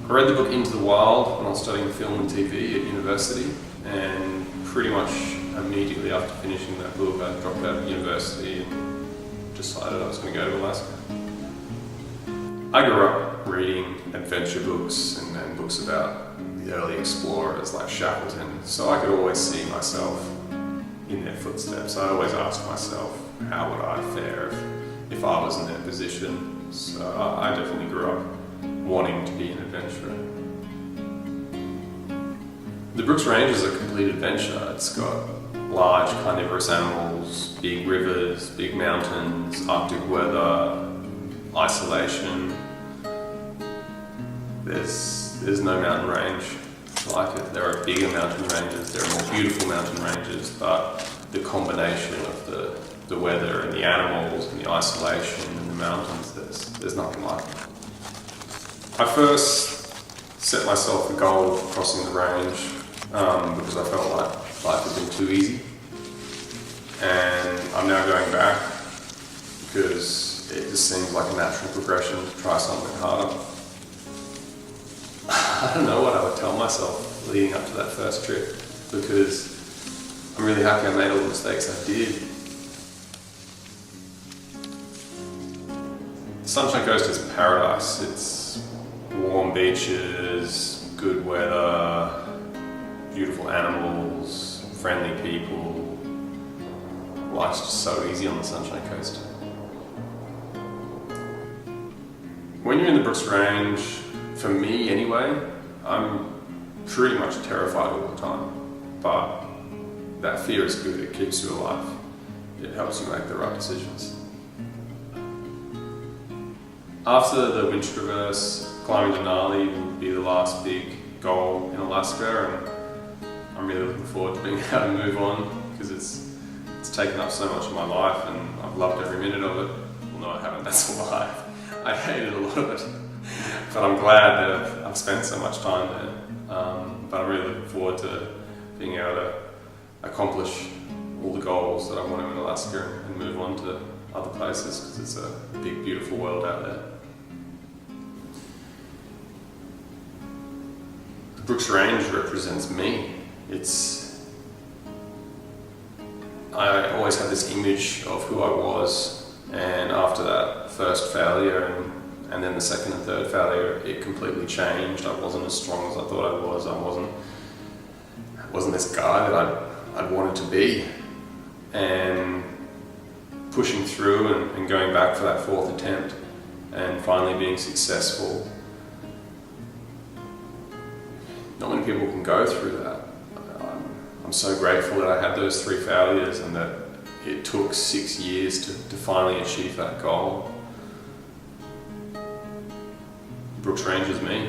I read the book Into the Wild when I was studying film and TV at university, and pretty much immediately after finishing that book I dropped out of university and decided I was going to go to Alaska. I grew up reading adventure books and books about the early explorers like Shackleton, so I could always see myself in their footsteps. I always asked myself, how would I fare if I was in their position? So I definitely grew up wanting to be an adventurer. The Brooks Range is a complete adventure. It's got large carnivorous animals, big rivers, big mountains, Arctic weather, isolation. There's no mountain range like it. There are bigger mountain ranges, there are more beautiful mountain ranges, but the combination of the weather and the animals and the isolation and the mountains, there's nothing like it. I first set myself a goal of crossing the range because I felt like life had been too easy, and I'm now going back because it just seems like a natural progression to try something harder. I don't know what I would tell myself leading up to that first trip, because I'm really happy I made all the mistakes I did. Sunshine Coast is paradise. It's warm beaches, good weather, beautiful animals, friendly people. Life's just so easy on the Sunshine Coast. When you're in the Brooks Range, for me anyway, I'm pretty much terrified all the time, but that fear is good. It keeps you alive. It helps you make the right decisions. After the winter traverse, climbing Denali will be the last big goal in Alaska, and I'm really looking forward to being able to move on because it's taken up so much of my life and I've loved every minute of it. Well, no, I haven't, that's a lie. I hated a lot of it, but I'm glad that I've spent so much time there. But I'm really looking forward to being able to accomplish all the goals that I want to in Alaska and move on to other places because it's a big, beautiful world out there. The Brooks Range represents me. I always had this image of who I was, and after that first failure and then the second and third failure, it completely changed. I wasn't as strong as I thought I was. I wasn't this guy that I'd wanted to be. And pushing through and going back for that fourth attempt and finally being successful. Not many people can go through that. I'm so grateful that I had those 3 failures and that it took 6 years to finally achieve that goal. Brooks Range is me.